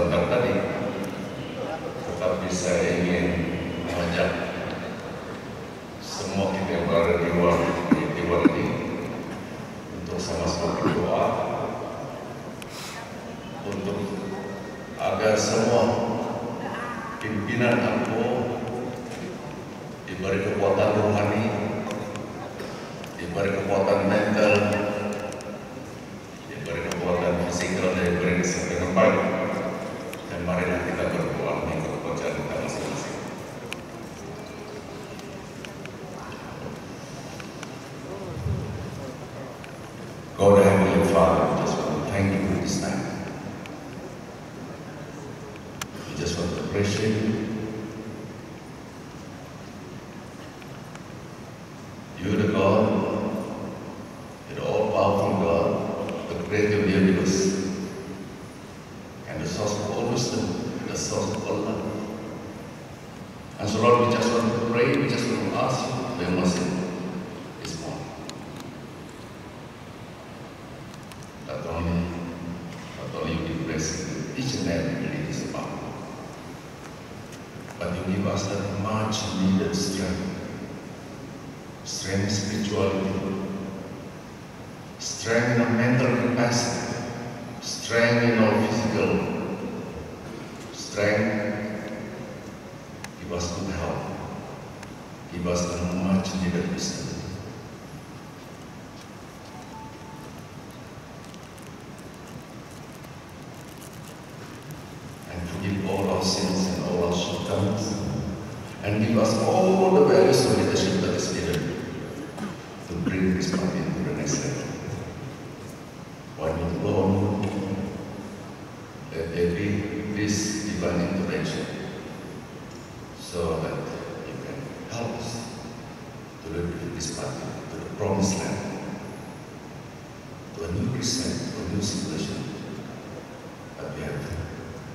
sebentar tadi, tetapi saya ingin mengajak semua kita yang berada di luar ini untuk sama-sama berdoa untuk agar semua pimpinan AMPO diberi kekuatan rohani, diberi kekuatan mental, diberi kekuatan fisikal, dan diberi kesehatan yang baik. Dan marilah kita berdoa mengikut pekerjaan kita masing-masing. God, Heavenly Father, we just want to thank you for this night. We just want to appreciate you. You, the God, the all-powerful God, the creator of the universe, and the source of all wisdom, the source of all love. And so, Lord, we just want to pray, we just want to ask you for your mercy this morning. Not only you be blessing each and every day is about, but you give us that much needed strength in spirituality, strength in our mental capacity, strength in our physical strength. Give us good health, give us the much needed wisdom. And forgive all our sins and all our shortcomings, and give us all the values of leadership that is needed to bring this party into the next level. One with Lord, let there be this divine intervention so that you can help us to lead this party to the promised land, to a new crescent, to a new situation that we have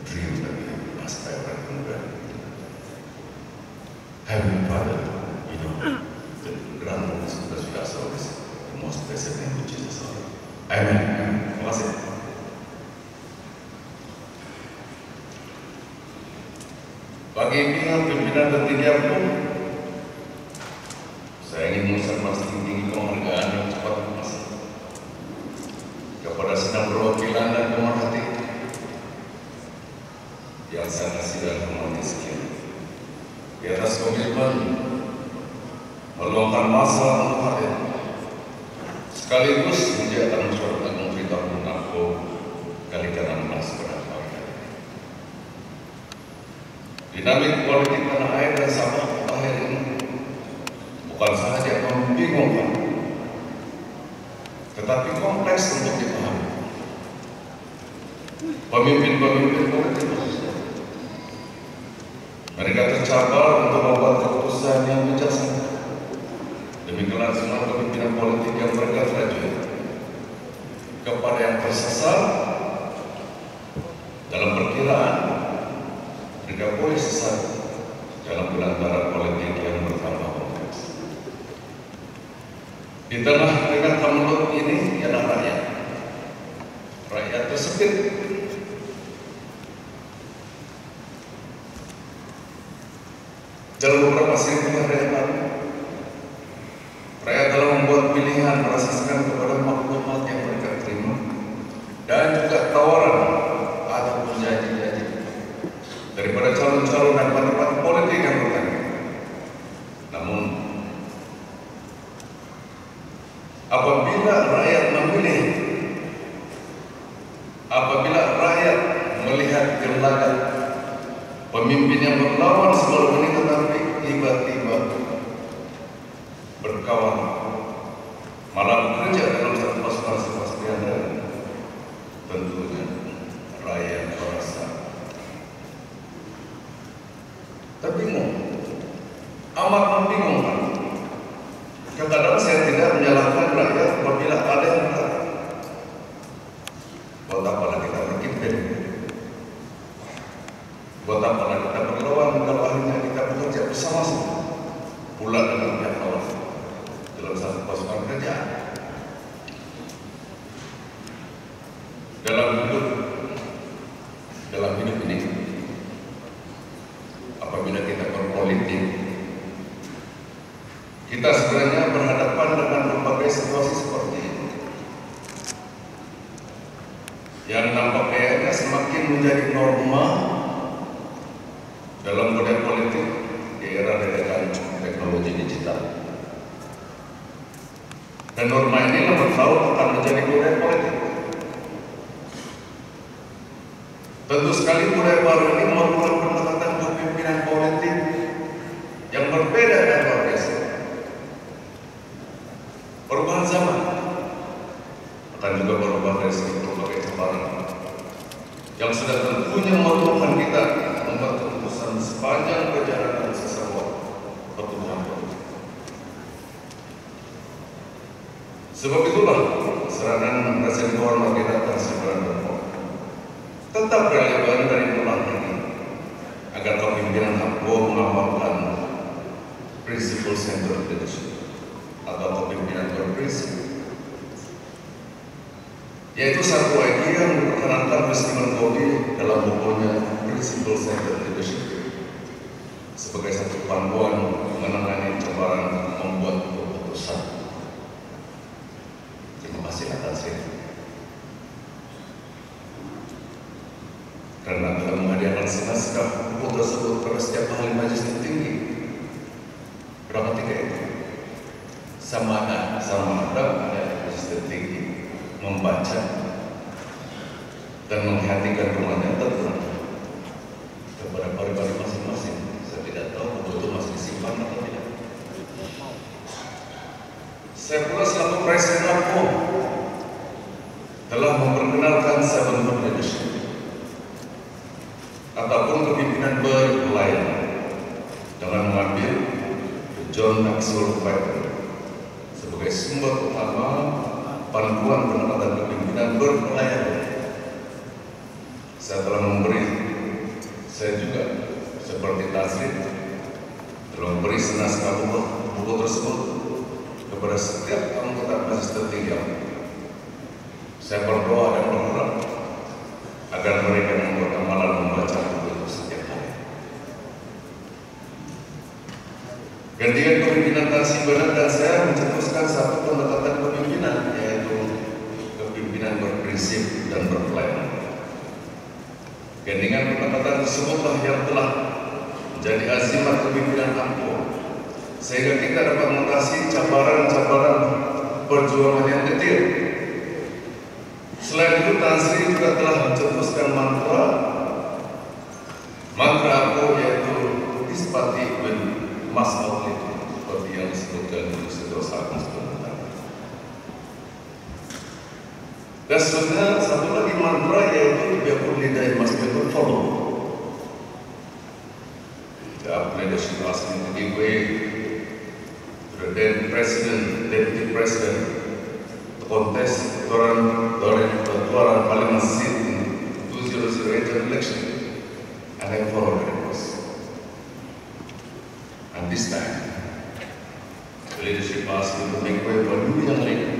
dreamed, that we have aspired and well. Heavenly Father, you know, the grand promise that we are service, the most blessed name of Jesus. Amen. Terima kasih. Bagi pimpinan tertinggi AMPO, saya ingin mengucapkan tinggi penghargaan yang cepat masuk kepada sedang perwakilan dan pemerhati yang saya kasih dan hormati sekian. Di atas komitmen meluangkan masa untuk hadir, sekaligus menjadi surat Menteri Tahun AMPO kali ke-16 pada hari ini. Dinamik politik tanah air dan Sabah akhir ini bukan saja membingungkan, tetapi kompleks untuk dipahami. Pemimpin-pemimpin politik khususnya, mereka tercabar untuk membuat keputusan yang bijaksana demi kelangsungan kepemimpinan politik yang mereka terajui. Kepada yang tersesat dalam perkiraan, mereka boleh sesat dalam pelantaran politik yang bertambah kompleks. Di tengah dengan kemelut ini ialah rakyat. Rakyat tersebut dalam beberapa seribu hari yang lalu, rakyat telah membuat pilihan berasaskan kepada maklumat yang mereka terima dan juga tawaran atau janji-janji daripada calon-calon dan partai politik yang bertanya. Namun, apabila rakyat memilih, apabila rakyat melihat gelagat pemimpin yang berlawan sebelum ini tetapi tiba-tiba berkawan, malah bekerja dalam satu pasukan kepastian, dan tentunya rakyat merasa terbingung, amat membingungkan. Kadang-kadang saya tidak menyalahkan rakyat apabila ada yang berkata, buat apalah kita berkimpin, buat apalah kita berlawan kalau akhirnya kita bekerja bersama-sama pula dengan pihak lawan dalam satu pasukan kerjaan. Dalam hidup yang nampaknya semakin menjadi norma dalam budaya politik di era deretan teknologi digital. Dan norma ini lambat laun akan menjadi budaya politik. Tentu sekali budaya baru ini merupakan pendekatan kepemimpinan politik yang berbeda dan luar biasa. Perubahan zaman akan juga berubah dari segi berbagai cabaran yang sudah tentunya memerlukan kita membuat keputusan sepanjang perjalanan sesebuah pertumbuhan politik. Sebab itulah seranan Presiden Kehormatan kita Tan Sri Mulyani tetap relevan dari mulai ini agar kepemimpinan APO mengamalkan prinsip centered leadership atau kepemimpinan berprinsip, yaitu satu idea yang diperkenalkan Stephen Covey dalam bukunya Principle Centered Leadership sebagai satu panduan menangani cabaran membuat keputusan. Terima kasih atas itu. Karena telah menghadiahkan naskah buku tersebut pada setiap ahli majelis tertinggi. Berapa tiga itu? Sama ada majelis tertinggi membaca dan menghatikan rumahnya tentu kepada pribadi masing-masing. Saya tidak tahu buku itu masih disimpan atau tidak. Saya pula selaku Presiden APO telah memperkenalkan seven leadership ataupun kepimpinan berpelayanan dengan mengambil John Maxwell White sebagai sumber utama panduan penempatan kepimpinan berpelayanan. Saya telah saya juga seperti Tasri telah memberi senaskah buku tersebut kepada setiap anggota majelis tertinggi. Saya berdoa dan berharap agar mereka yang beramalan membaca buku itu setiap hari. Gantian kepimpinan Tan Sri Mulyani dan saya mencetuskan satu pendekatan kepimpinan, yaitu kepimpinan berprinsip dan berpelayanan. Gantian pendekatan tersebutlah yang telah menjadi azimat kepimpinan APO, sehingga kita dapat mengatasi cabaran-cabaran perjuangan yang detail. Selain itu, Tan Sri juga telah mencetuskan mantra APO, yaitu Dispati with Mass Outlet, seperti yang disebutkan di Situs Agung sebentar. Dan sebenarnya satu lagi mantra, yaitu biarpun lidah must be follow. The leadership asking to give way to the then president, deputy president, to contest Tuan Parliament seat in 2008 election, and I followed the request. And this time, the leadership asked me to make way for a new young leader,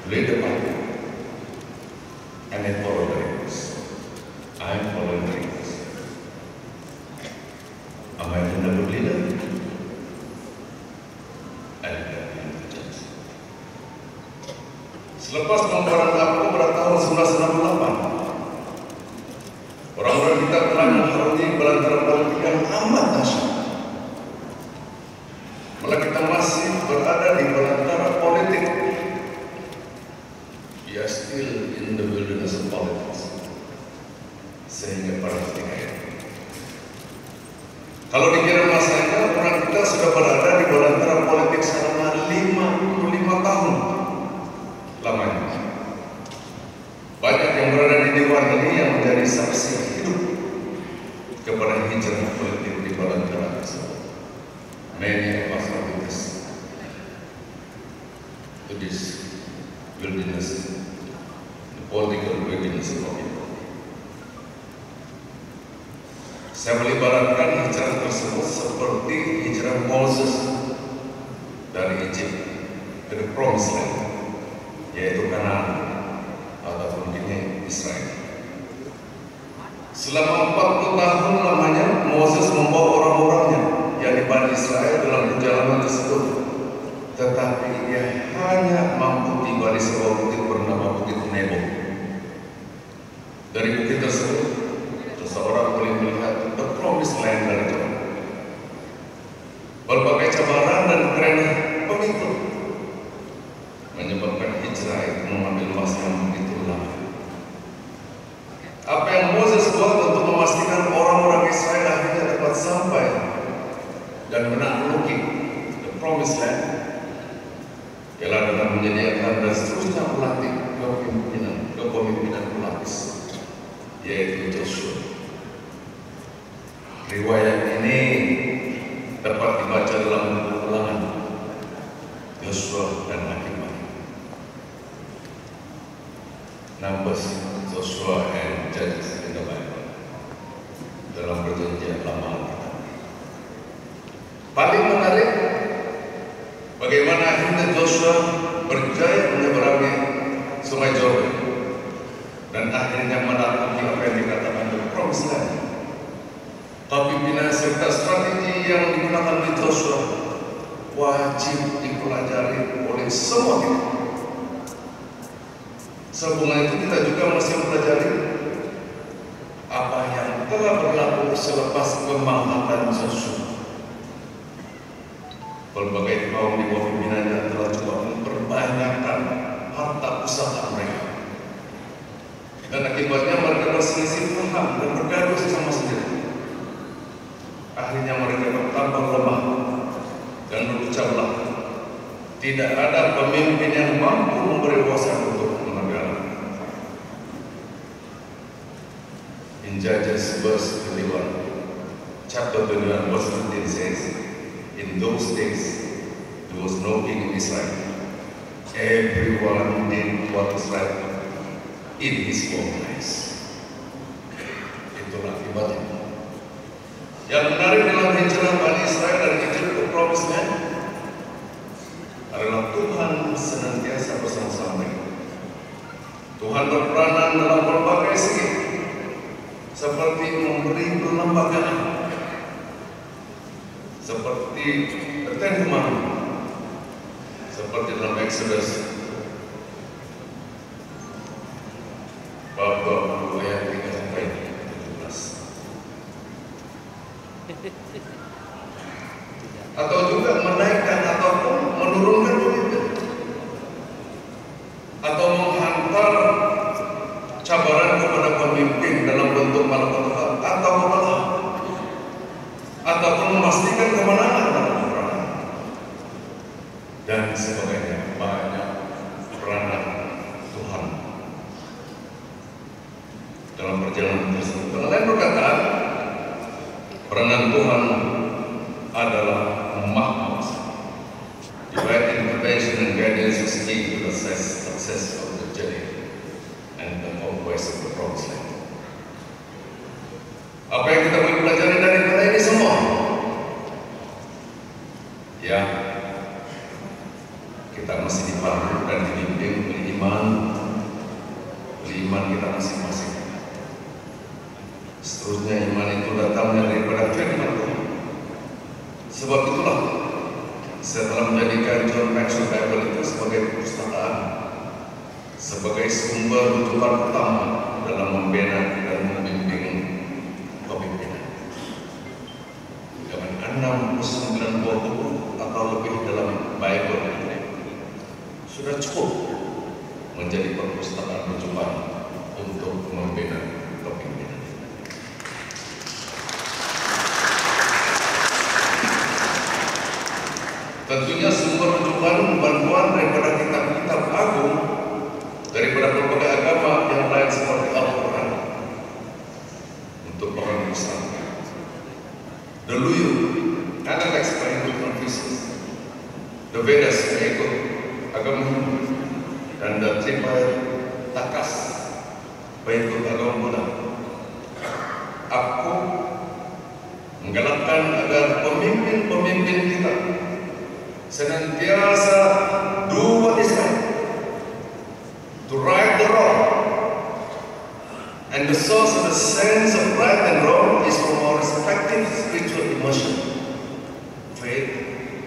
to lead the party, and I followed the request. I am following the request. Am I a good leader? I did not have the chance. Selepas pembuaran APO pada tahun 1968, orang-orang kita telah mengharungi belantara politik yang amat dahsyat. Malah kita masih berada di belantara politik. We are still in the wilderness of politics. Sehingga pada ketika itu, kalau dikira masanya, orang kita sudah berada di belantara politik selama 55 tahun lamanya. Banyak yang berada di dewan ini yang menjadi saksi hidup kepada hijrah politik di belantara tersebut. Many of us are witness to this wilderness, the political wilderness of it. Saya melibatkan hijrah tersebut seperti hijrah Moses dari Egypt ke the Promised Land, yaitu Kanaan ataupun kini Israel. Selama 40 tahun lamanya Moses membawa orang-orangnya, yakni Bani Israel, dalam perjalanan tersebut, tetapi ia hanya mampu tiba di sebuah bukit bernama Bukit Nebo Dari bukit tersebut, seseorang boleh melihat the promised land dari Tuhan. Berbagai cabaran dan kerenah pengikut menyebabkan hijrah itu mengambil masa yang begitu lama. Apa yang Moses buat untuk memastikan orang-orang Israel akhirnya dapat sampai dan menakluki the promised land ialah dengan menyediakan dan seterusnya melatih kepemimpinan pelapis, yaitu Joshua. Riwayat ini dapat dibaca dalam buku Ulangan, Joshua dan Hakim-Hakim, Numbers, Joshua and Judges in the Bible, dalam Perjanjian Lama Alkitab. Paling menarik, bagaimana akhirnya Joshua berjaya menyeberangi Sungai Jordan dan akhirnya menakluki apa yang dikatakan the promised land. Pimpinan serta strategi yang digunakan oleh Joshua wajib dipelajari oleh semua kita. Sehubungan itu kita juga masih mempelajari apa yang telah berlaku selepas pemanggatan Joshua. Berbagai kaum di bawah pimpinannya telah coba memperbanyakkan harta usaha mereka, dan akibatnya mereka berselisih paham dan bergaduh sesama sendiri. Akhirnya mereka bertambah lemah dan berpecah belah. Tidak ada pemimpin yang mampu memberi kuasa untuk menegakkan. In Judges verse 21, chapter 21 verse 15 says, in those days there was no king in Israel. Everyone did what is right in his own eyes. Itulah akibatnya. Yang menarik dalam hijrah Bani Israel dari Egypt ke Promised Land adalah Tuhan senantiasa bersama-sama mereka. Tuhan berperanan dalam berbagai segi, seperti memberi perlembagaan, seperti the Ten Commandments, seperti dalam Exodus bab 20 ayat 3 sampai 17. Atau juga menaikkan ataupun menurunkan pemimpin, atau menghantar cabaran kepada pemimpin dalam bentuk malapetaka atau kekalahan, ataupun memastikan kemenangan dalam peperangan dan sebagainya. Banyak peranan Tuhan dalam perjalanan tersebut. Dengan lain perkataan, peranan Tuhan adalah mahal. Divine intervention and guidance is key to the success of the journey and the conquest of the promised land. Apa yang kita boleh pelajari daripada ini semua? Ya, kita masih dipandu dan dibimbing oleh iman kita masing-masing. Seterusnya iman itu datangnya daripada firman Tuhan. Sebab itulah saya telah menjadikan John Maxwell Bible itu sebagai perpustakaan, sebagai sumber rujukan utama dalam membina dan membimbing pemimpinan. Dengan 69 buah buku atau lebih dalam Bible ini sudah cukup menjadi perpustakaan rujukan untuk membina pemimpinan. Tentunya sumber rujukan bantuan daripada kitab-kitab agung daripada berbagai agama yang lain seperti Al-Quran untuk orang Islam, the Luyu, Analects mengikut Confucius, the Vedas mengikut agama Hindu, dan the Tripitakas mengikut agama Buddha. Aku menggalakkan agar pemimpin-pemimpin kita senantiasa do what is right, to right the wrong, and the source of the sense of right and wrong is from our respective spiritual immersion, faith,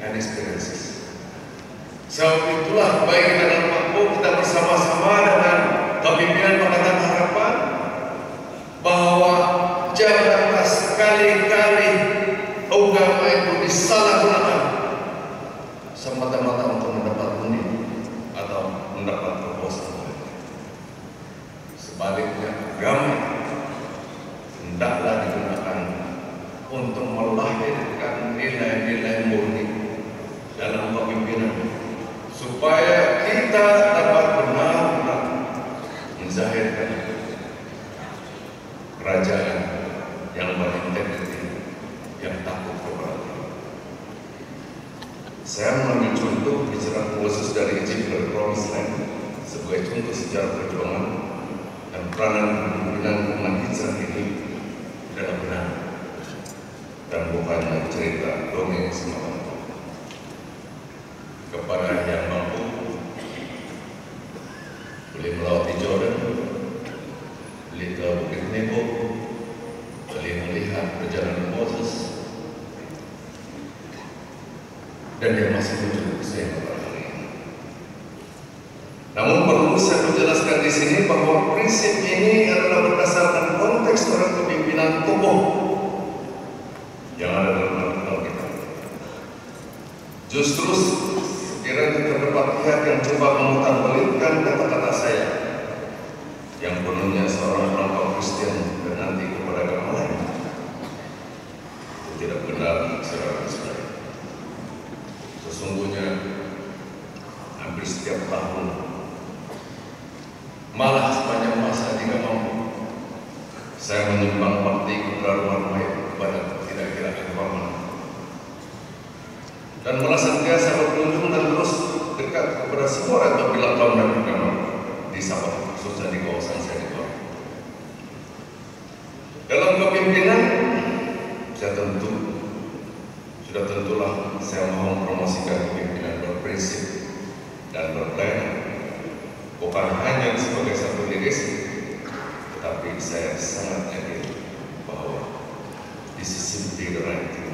and experiences. Sebab itulah baik kita dalam waktu kita bersama-sama dengan pemimpinan Pakatan Harapan sekali-kali agama itu disalahgunakan semata-mata untuk mendapat undi atau mendapat kekuasaan politik. Sebaliknya, agama hendaklah digunakan untuk melahirkan nilai-nilai murni dalam kepemimpinan, supaya kita dapat benar-benar menzahirkan kerajaan yang berintegriti, yang takut kepada Allah. Saya mengambil contoh hijrah Moses dari Egypt ke Promised Land sebagai contoh sejarah perjuangan dan peranan kepemimpinan umat hijrah ini adalah benar dan bukannya cerita dongeng semata. Kepada yang mampu boleh melewati Jordan, boleh ke Bukit Nebo, boleh melihat perjalanan Moses, dan yang masih muncul saya pada hari ini. Namun perlu saya menjelaskan di sini bahwa prinsip ini adalah berdasarkan konteks orang kepimpinan tokoh yang ada dalam Alkitab. Justru sekiranya terdapat pihak yang coba memutarbalikkan kata-kata saya yang penuhnya seorang perantau Kristen dan nanti kepada agama lain, itu tidak benar, saudara-saudara. Sesungguhnya hampir setiap tahun, malah sepanjang masa jika mampu, saya menyumbang bakti kepada rumah kepada kira-kira agama dan malah senantiasa berkunjung dan terus dekat kepada semua orang apabila kaum dan agama di Sabah, khususnya di kawasan saya di bawah. Dalam kepimpinan, sudah tentulah saya mau mempromosikan kepimpinan berprinsip dan berpelayanan, bukan hanya sebagai satu dirisi, tetapi saya sangat yakin bahwa this is simply the right thing.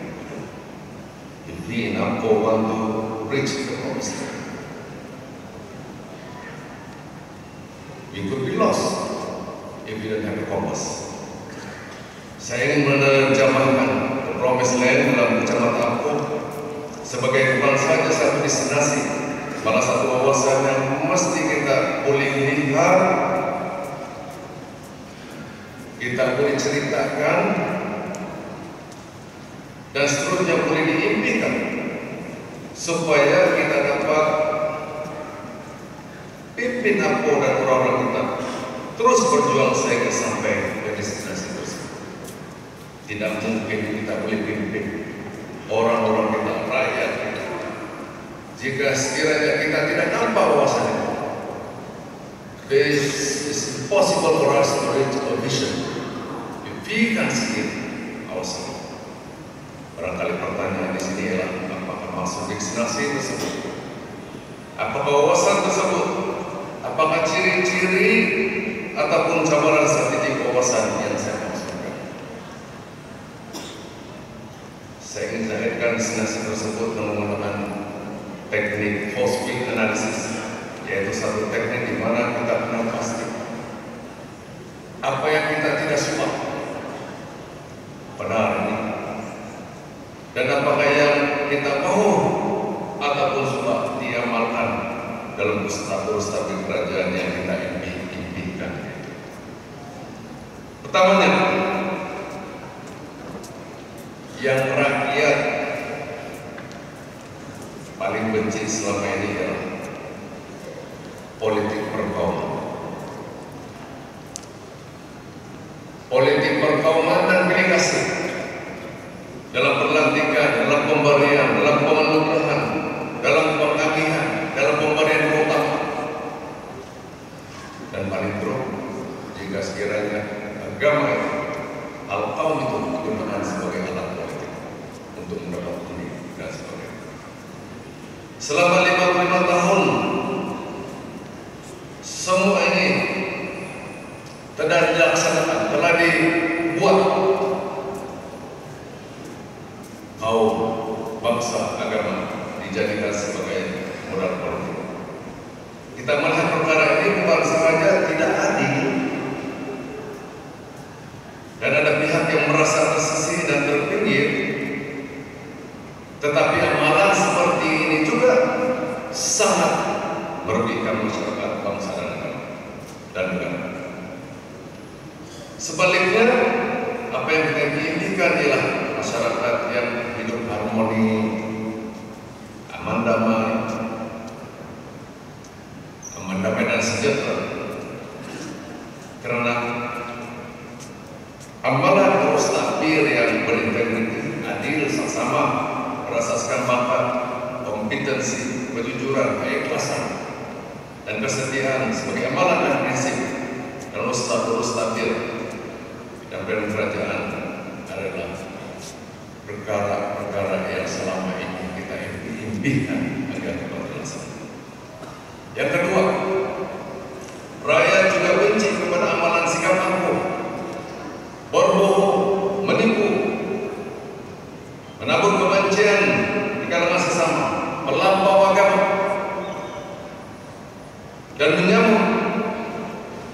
If we now want to reach the promised land, we could be lost if we don't have a compass. Saya ingin menerjemahkan the promised land dalam kacamata aku sebagai bukan saja satu destinasi, malah satu wawasan yang mesti kita boleh lihat, kita boleh ceritakan, dan seterusnya boleh diimpikan, supaya kita dapat pimpin aku dan orang-orang kita terus berjuang sehingga sampai ke destinasi tersebut. Tidak mungkin kita boleh pimpin orang-orang kita, rakyat kita, jika sekiranya kita tidak nampak wawasan itu. This is impossible for us to reach a vision if we can see it ourselves. Barangkali pertanyaan di sini ialah apakah maksud destinasi tersebut? Apakah wawasan tersebut? Apakah ciri-ciri ataupun cabaran strategik wawasan yang saya maksudkan? Saya ingin zahirkan destinasi tersebut menggunakan teknik false peak analysis, yaitu satu teknik di mana kita kenal pasti apa yang kita tidak suka benar ini, dan apakah yang kita mau ataupun suka diamalkan dalam stabil kerajaan yang kita impikan. Pertamanya, yang rakyat paling benci selama ini adalah politik perkauman. Politik perkauman dan pilih kasih dalam perlantikan, dalam pemberian, dalam penganugerahan, dalam pengagihan, dalam pemberian utama. Dan paling buruk jika sekiranya agama itu, hal kaum itu digunakan sebagai alat politik untuk mendapat undi dan sebagainya. Selama 55 tahun semua ini telah dilaksanakan, telah dibuat. Kaum, bangsa, agama dijadikan sebagai modal politik. Kita melihat perkara ini bukan saja tidak adil, dan ada pihak yang merasa tersisih dan terpinggir, tetapi amalan seperti ini juga sangat merugikan masyarakat bangsa dan negara. Sebaliknya, apa yang kita inginkan ialah masyarakat yang hidup harmoni, aman damai dan sejahtera. Karena amalan terus takbir yang berintegriti, adil, saksama, berasaskan bakat, kompetensi, kejujuran, keikhlasan, dan kesetiaan sebagai amalan dan prinsip dan terus takbir dan kerajaan adalah perkara-perkara yang selama ini kita impikan agar dapat terlaksana. Yang kedua, rakyat juga benci kepada amalan sikap angkuh, berbohong, menipu, menabur kebencian di kalangan sesama, melampau agama, dan menyambut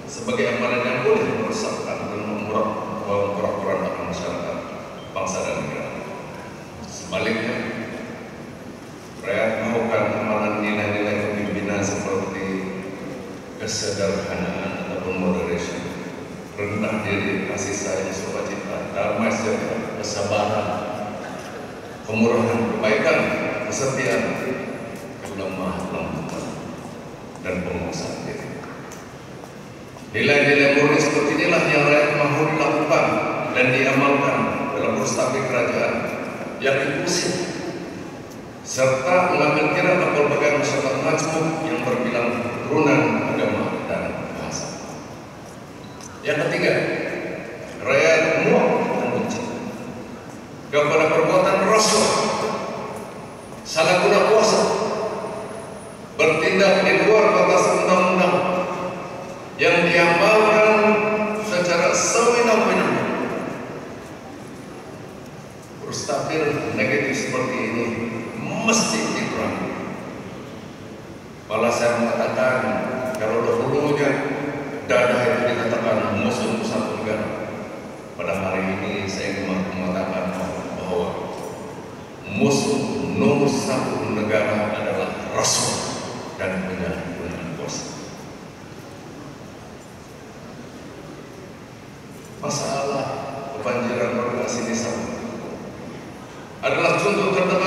sebagai amalan yang boleh merusakkan dan memporak-porandakan masyarakat, bangsa dan negara. Sebaliknya, rakyat melakukan amalan nilai-nilai kepemimpinan seperti kesederhanaan ataupun moderation, rendah diri, kasih sayang, sukacita, damai sejahtera, kesabaran, kemurahan, kebaikan, kesetiaan, kelemah lembutan, dan penguasaan diri. Nilai-nilai murni seperti inilah yang rakyat mahu dilakukan dan diamalkan dalam berstabil kerajaan yang inklusif, serta mengambil kira berbagai masyarakat majmuk yang berbilang keturunan, agama, dan bahasa. Yang ketiga, rakyat muak dan benci kepada perbuatan rasuah, salah guna kuasa, bertindak di luar batas undang-undang yang diamalkan secara sewenang-wenang. Berstabil negatif seperti ini mesti dikurangi. Malah saya mengatakan, kalau dahulunya dada itu dikatakan musuh satu negara, pada hari ini saya mengatakan bahwa musuh nomor satu negara adalah rasuah dan penyalahgunaan kuasa. Masalah kebanjiran organisasi desa adalah contoh terdekat